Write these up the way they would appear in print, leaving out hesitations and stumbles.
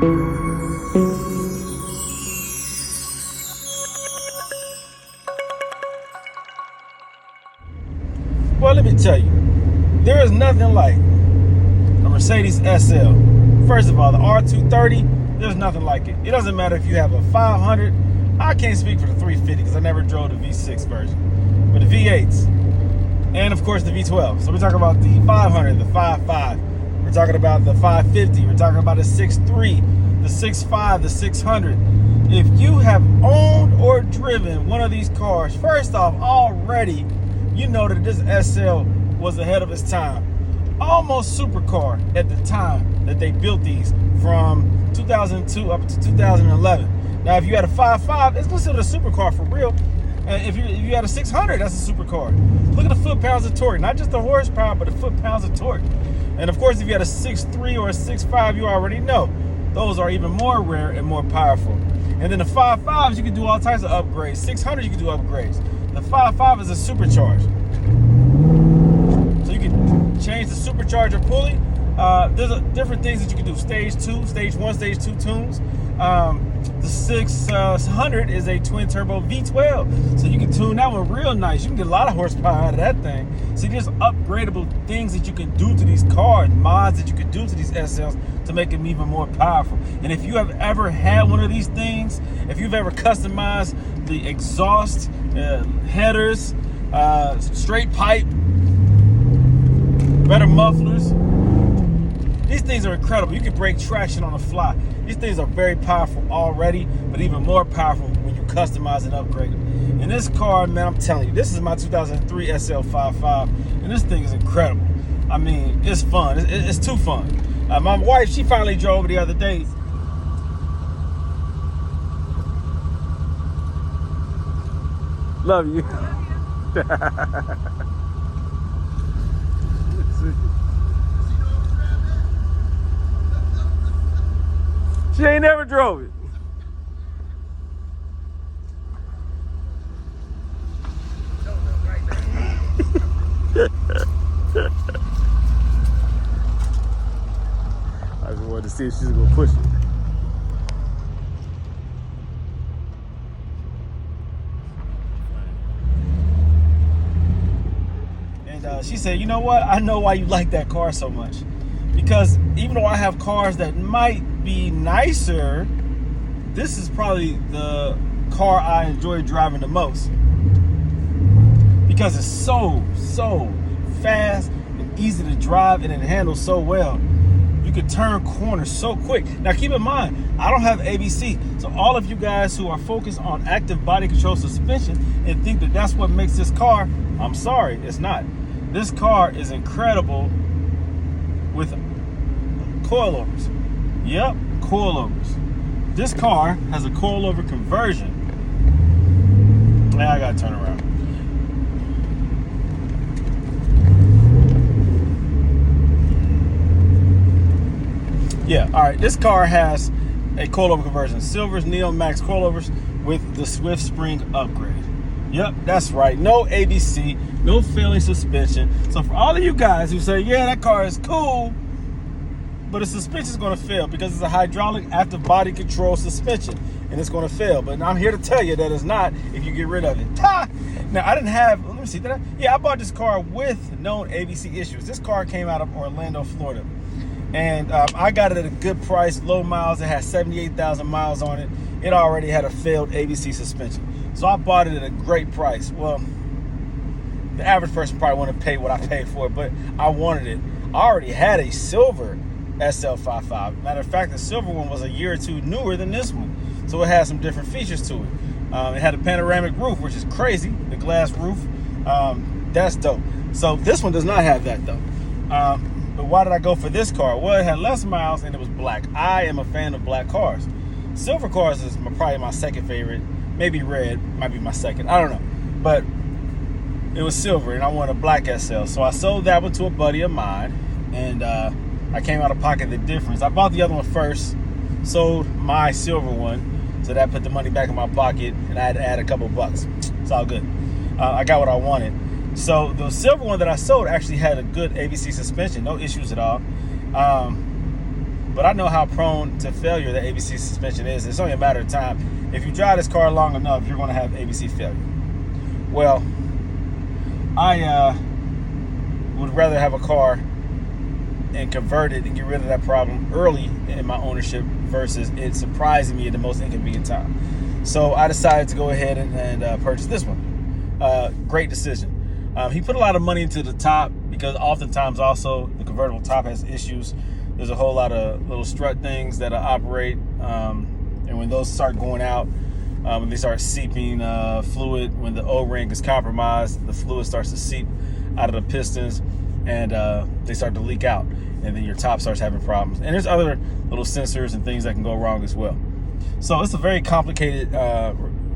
Well, let me tell you, there is nothing like a Mercedes SL. First of all, the R230, there's nothing like it. It doesn't matter if you have a 500. I can't speak for the 350 because I never drove the V6 version, but the V8s, and of course the V12. So we're talking about the 500, the 5.5. We're talking about the 550. We're talking about the 6.3, the 6.5, the 600. If you have owned or driven one of these cars, first off, already, you know that this SL was ahead of its time. Almost supercar at the time that they built these, from 2002 up to 2011. Now, if you had a 5.5, it's considered a supercar for real. And if you had a 600, that's a supercar. Look at the foot-pounds of torque, not just the horsepower, but the foot-pounds of torque. And of course, if you had a 6.3 or a 6.5, you already know those are even more rare and more powerful. And then the 5.5s, you can do all types of upgrades. 600, you can do upgrades. The 5.5 is a supercharged. So you can change the supercharger pulley. There's different things that you can do. Stage 2, Stage 1, Stage 2 tunes. The 600 is a twin turbo V12. So you can tune that one real nice. You can get a lot of horsepower out of that thing. So there's upgradable things that you can do to these cars, mods that you can do to these SLs to make them even more powerful. And if you have ever had one of these things, if you've ever customized the exhaust, headers, straight pipe, better mufflers, these things are incredible. You can break traction on the fly. These things are very powerful already, but even more powerful when you customize and upgrade them. And this car, man, I'm telling you, this is my 2003 SL55, and this thing is incredible. I mean, it's fun. It's too fun. My wife, she finally drove it the other day. Love you. She ain't never drove it. I just wanted to see if she's gonna push it. And she said, you know what? I know why you like that car so much. Because even though I have cars that might be nicer, this is probably the car I enjoy driving the most. Because it's so fast and easy to drive, and it handles so well. You can turn corners so quick. Now keep in mind, I don't have ABC. So all of you guys who are focused on active body control suspension and think that that's what makes this car, I'm sorry, it's not. This car is incredible with coilovers. Yep, coilovers. This car has a coilover conversion. Now I gotta turn around. Yeah, all right, this car has a coilover conversion. Silver's Neomax coilovers with the Swift Spring upgrade. Yep, that's right. No ABC, no failing suspension. So for all of you guys who say, yeah, that car is cool, but the suspension is going to fail because it's a hydraulic active body control suspension, and it's going to fail. But I'm here to tell you that it's not if you get rid of it. Ha! Now, I didn't have, let me see, I bought this car with known ABC issues. This car came out of Orlando, Florida. And I got it at a good price, low miles. It had 78,000 miles on it. It already had a failed ABC suspension. So I bought it at a great price. Well, the average person probably wouldn't pay what I paid for it, but I wanted it. I already had a silver SL55. Matter of fact, the silver one was a year or two newer than this one. So it had some different features to it. It had a panoramic roof, which is crazy, the glass roof. That's dope. So this one does not have that though. But why did I go for this car? Well, it had less miles and it was black. I am a fan of black cars. Silver cars is probably my second favorite. Maybe red might be my second. I don't know. But it was silver and I wanted a black SL. So I sold that one to a buddy of mine, and I came out of pocket the difference. I bought the other one first, sold my silver one, so that put the money back in my pocket, and I had to add a couple bucks. It's all good. I got what I wanted. So the silver one that I sold actually had a good ABC suspension, no issues at all. but I know how prone to failure the ABC suspension is. It's only a matter of time. If you drive this car long enough, you're going to have ABC failure. Well, I would rather have a car and convert it and get rid of that problem early in my ownership versus it surprising me at the most inconvenient time. So I decided to go ahead and purchase this one. Great decision. He put a lot of money into the top because oftentimes also the convertible top has issues. There's a whole lot of little strut things that operate, and when those start going out, when they start seeping fluid, when the O-ring is compromised, the fluid starts to seep out of the pistons, and they start to leak out, and then your top starts having problems. And there's other little sensors and things that can go wrong as well. So it's a very complicated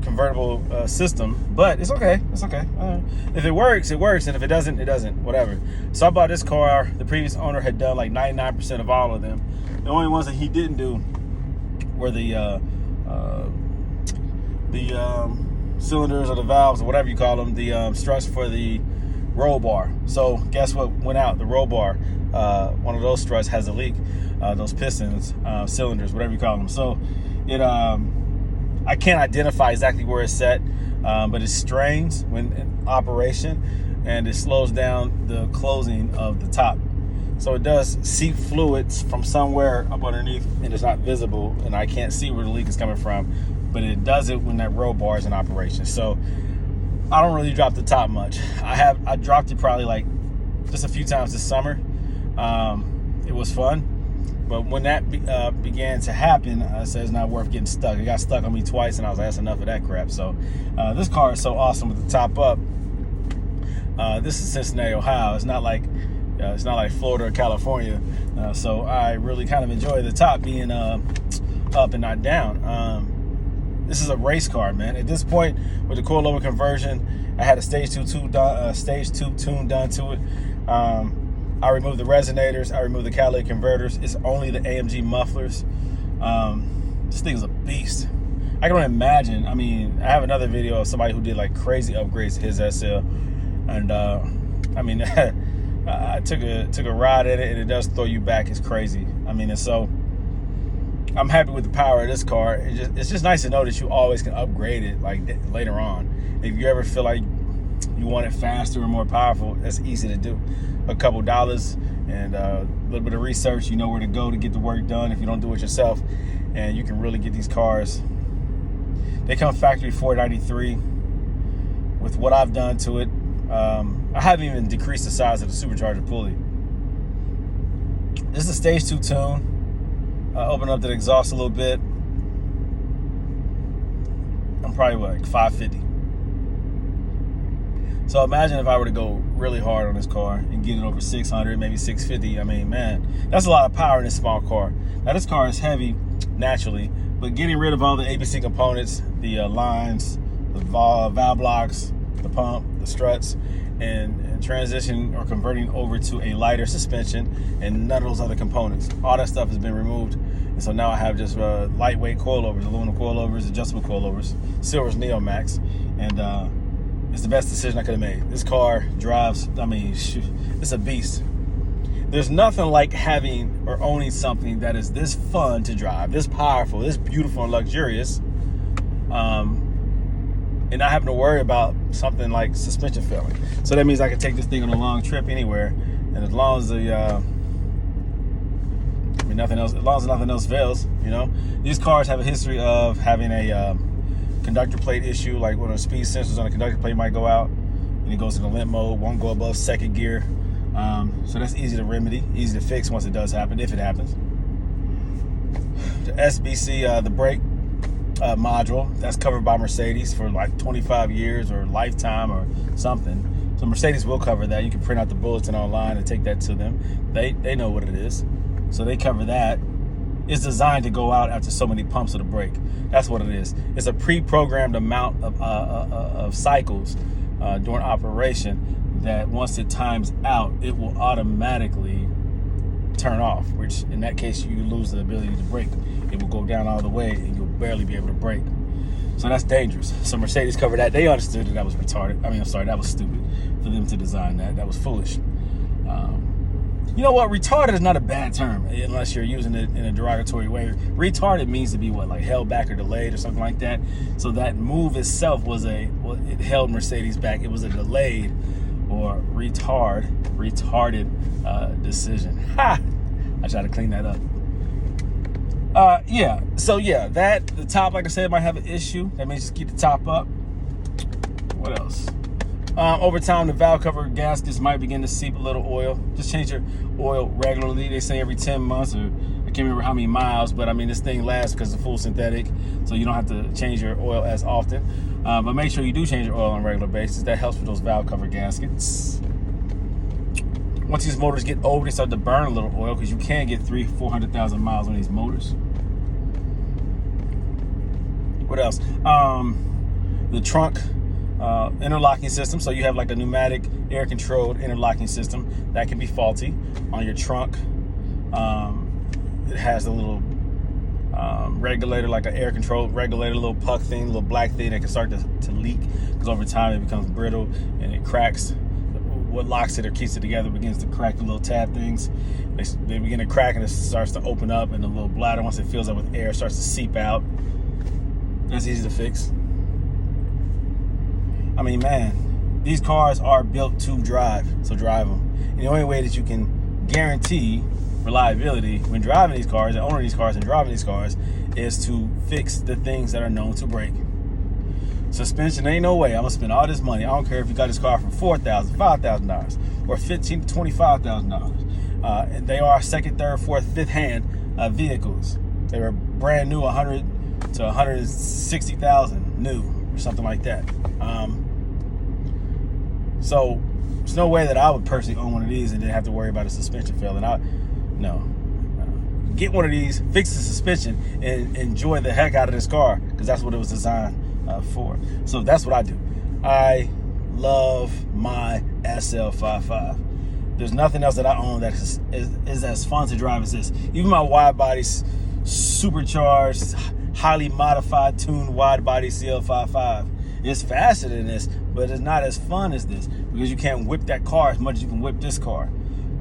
convertible system, but it's okay. It's okay. If it works, it works, and if it doesn't, it doesn't. Whatever. So I bought this car. The previous owner had done like 99% of all of them. The only ones that he didn't do were the cylinders or the valves or whatever you call them, the struts for the roll bar. So guess what went out? The roll bar. One of those struts has a leak. Those pistons, cylinders, whatever you call them. So it I can't identify exactly where it's set, but it strains when in operation, and it slows down the closing of the top. So it does seep fluids from somewhere up underneath, and it's not visible, and I can't see where the leak is coming from, but it does it when that roll bar is in operation. So I don't really drop the top much. I dropped it probably like just a few times this summer. It was fun. But when that began to happen, I said it's not worth getting stuck. It got stuck on me twice, and I was like, that's enough of that crap. So this car is so awesome with the top up. This is Cincinnati, Ohio. It's not like Florida or California. So I really kind of enjoy the top being up and not down. This is a race car, man. At this point, with the coilover conversion, I had a stage 2 tune done to it. I removed the resonators. I removed the catalytic converters. It's only the AMG mufflers. This thing is a beast. I can only imagine. I mean, I have another video of somebody who did like crazy upgrades to his SL, and I mean, I took a ride at it, and it does throw you back. It's crazy. I mean, and so I'm happy with the power of this car. It's just nice to know that you always can upgrade it like later on. If you ever feel like you want it faster and more powerful, that's easy to do. A couple dollars and a little bit of research, you know where to go to get the work done if you don't do it yourself, and you can really get these cars. They come factory $493. With what I've done to it, I haven't even decreased the size of the supercharger pulley. This is a stage 2 tune. Open up the exhaust a little bit. I'm probably like 550. So imagine if I were to go really hard on this car and get it over 600, maybe 650. I mean, man, that's a lot of power in this small car. Now, this car is heavy naturally, but getting rid of all the ABC components, the lines, the valve blocks, the pump, the struts, and transition or converting over to a lighter suspension and none of those other components. All that stuff has been removed. And so now I have just lightweight coilovers, aluminum coilovers, adjustable coilovers, Silver's Neomax, and it's the best decision I could have made. This car drives, I mean, shoot, it's a beast. There's nothing like having or owning something that is this fun to drive, this powerful, this beautiful and luxurious, and not having to worry about something like suspension failing. So that means I can take this thing on a long trip anywhere, and as long as nothing else fails, you know. These cars have a history of having a conductor plate issue, like one of the speed sensors on the conductor plate might go out and it goes into limp mode, won't go above second gear. So that's easy to remedy, easy to fix once it does happen, if it happens. The SBC, the brake module, that's covered by Mercedes for like 25 years or lifetime or something. So Mercedes will cover that. You can print out the bulletin online and take that to them. They know what it is. So they cover that. It's designed to go out after so many pumps of the brake. That's what it is. It's a pre-programmed amount of cycles during operation that once it times out, it will automatically turn off, which in that case, you lose the ability to brake. It will go down all the way and you'll barely be able to brake. So that's dangerous. So Mercedes covered that. They understood that was retarded. I mean, I'm sorry, that was stupid for them to design that. That was foolish. You know what? Retarded is not a bad term unless you're using it in a derogatory way. Retarded means to be what, like held back or delayed or something like that. So that move itself it held Mercedes back. It was a delayed or retarded decision. Ha! I try to clean that up. Yeah. So yeah, the top, like I said, might have an issue. That means just keep the top up. What else? Over time, the valve cover gaskets might begin to seep a little oil. Just change your oil regularly. They say every 10 months, or I can't remember how many miles, but I mean, this thing lasts because it's full synthetic, so you don't have to change your oil as often. But make sure you do change your oil on a regular basis. That helps with those valve cover gaskets. Once these motors get old, they start to burn a little oil because you can get 300,000-400,000 miles on these motors. What else? The trunk interlocking system. So you have like a pneumatic air-controlled interlocking system that can be faulty on your trunk. It has a little regulator, like an air-controlled regulator, little puck thing, little black thing that can start to leak because over time it becomes brittle and it cracks. What locks it or keeps it together begins to crack the little tab things. They begin to crack and it starts to open up, and the little bladder, once it fills up with air, starts to seep out. That's easy to fix. I mean, man, these cars are built to drive, so drive them. And the only way that you can guarantee reliability when driving these cars and owning these cars and driving these cars is to fix the things that are known to break. Suspension, ain't no way I'm gonna spend all this money. I don't care if you got this car for $4,000, $5,000, or $15,000 to $25,000. And they are second, third, fourth, fifth hand vehicles. They were brand new, 100 to 160,000 new, or something like that. So there's no way that I would personally own one of these and then have to worry about a suspension failing. Get one of these, fix the suspension, and enjoy the heck out of this car, because that's what it was designed for. So that's what I do. I love my SL55. There's nothing else that I own that is as fun to drive as this. Even my wide body, supercharged, highly modified, tuned wide body CL55 is faster than this, but it's not as fun as this because you can't whip that car as much as you can whip this car.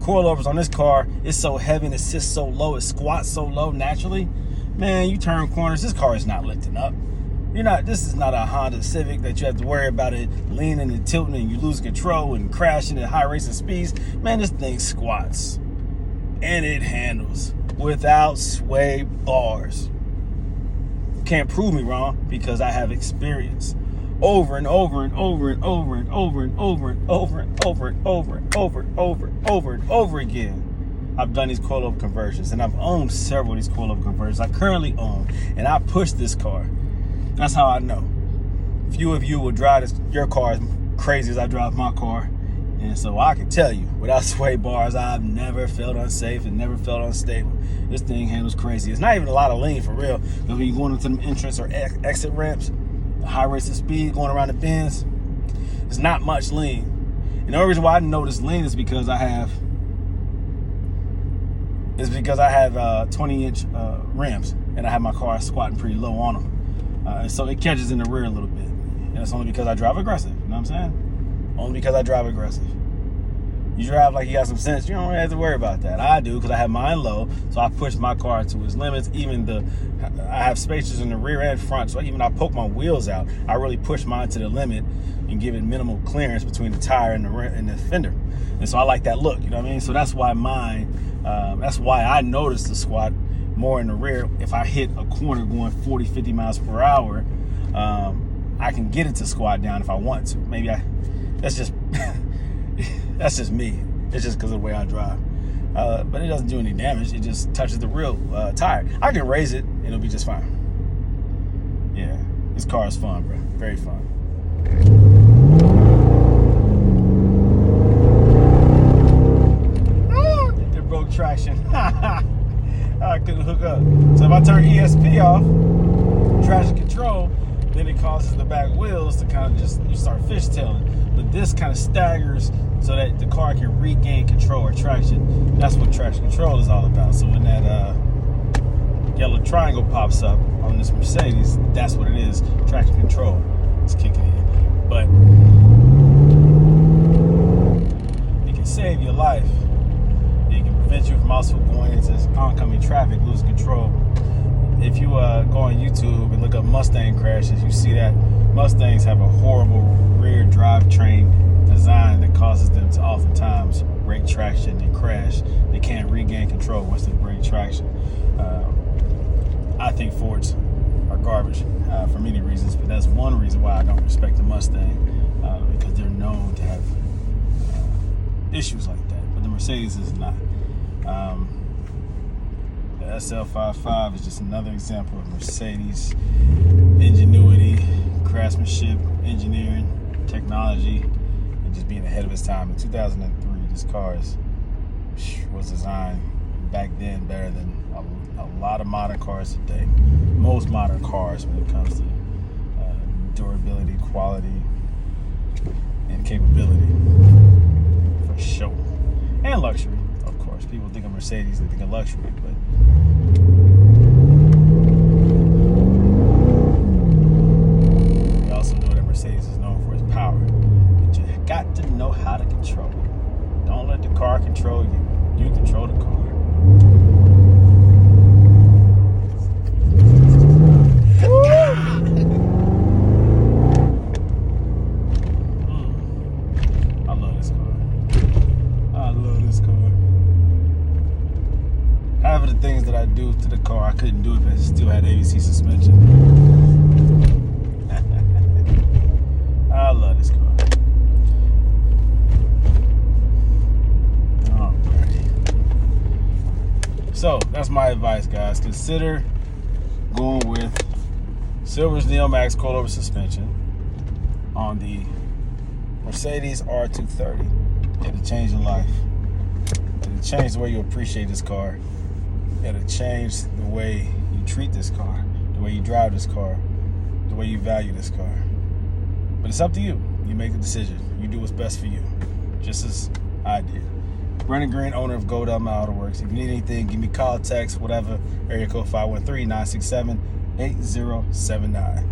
Coilovers on this car is so heavy and it sits so low, it squats so low naturally. Man, you turn corners, this car is not lifting up. This is not a Honda Civic that you have to worry about it leaning and tilting and you lose control and crashing at high racing speeds. Man, this thing squats and it handles without sway bars. Can't prove me wrong because I have experience. Over and over and over and over and over and over and over and over and over and over and over and over again. I've done these coilover conversions, and I've owned several of these coilover conversions. I currently own, and I push this car. That's how I know. Few of you will drive your car as crazy as I drive my car, and so I can tell you, without sway bars, I've never felt unsafe and never felt unstable. This thing handles crazy. It's not even a lot of lean for real. When you're going into them entrance or exit ramps, high rates of speed going around the bends, it's not much lean. And the only reason why I notice lean is because I have 20-inch rims, and I have my car squatting pretty low on them. And so it catches in the rear a little bit. And it's only because I drive aggressive. You know what I'm saying? Only because I drive aggressive. You drive like you got some sense, you don't really have to worry about that. I do, because I have mine low, so I push my car to its limits. I have spacers in the rear and front, so even I poke my wheels out, I really push mine to the limit and give it minimal clearance between the tire and the fender. And so I like that look, you know what I mean? So that's why that's why I notice the squat more in the rear. If I hit a corner going 40, 50 miles per hour, I can get it to squat down if I want to. That's just that's just me. It's just because of the way I drive. But it doesn't do any damage. It just touches the real tire. I can raise it and it'll be just fine. Yeah, this car is fun, bro. Very fun. It broke traction. I couldn't hook up. So if I turn ESP off, traction control, then it causes the back wheels to kind of you start fishtailing. But this kind of staggers so that the car can regain control or traction. That's what traction control is all about. So when that yellow triangle pops up on this Mercedes, that's what it is. Traction control is kicking in. But it can save your life. It can prevent you from also going into oncoming traffic, losing control. If you go on YouTube and look up Mustang crashes, you see that Mustangs have a horrible rear drivetrain design that causes them to oftentimes break traction and crash. They can't regain control once they break traction. I think Fords are garbage for many reasons, but that's one reason why I don't respect the Mustang, because they're known to have issues like that. But the Mercedes is not. The SL55 is just another example of Mercedes ingenuity, craftsmanship, engineering, technology, and just being ahead of its time. In 2003, this car was designed back then better than a lot of modern cars today. Most modern cars when it comes to durability, quality, and capability, for sure. And luxury, of course. People think of Mercedes, they think of luxury, but we also know that Mercedes is known for its power. But you got to know how to control it. Don't let the car control you. You control the car. Half of the things that I do to the car, I couldn't do it if it still had ABC suspension. I love this car. Alrighty. So, that's my advice, guys. Consider going with Silver's Neomax coilover suspension on the Mercedes R230. It'll change your life. It'll change the way you appreciate this car. It'll change the way you treat this car, the way you drive this car, the way you value this car. But it's up to you. You make the decision. You do what's best for you, just as I did. Brandon Green, owner of Goldelementautoworks. If you need anything, give me a call, text, whatever. Area code 513-967-8079.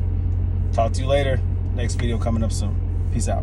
Talk to you later. Next video coming up soon. Peace out.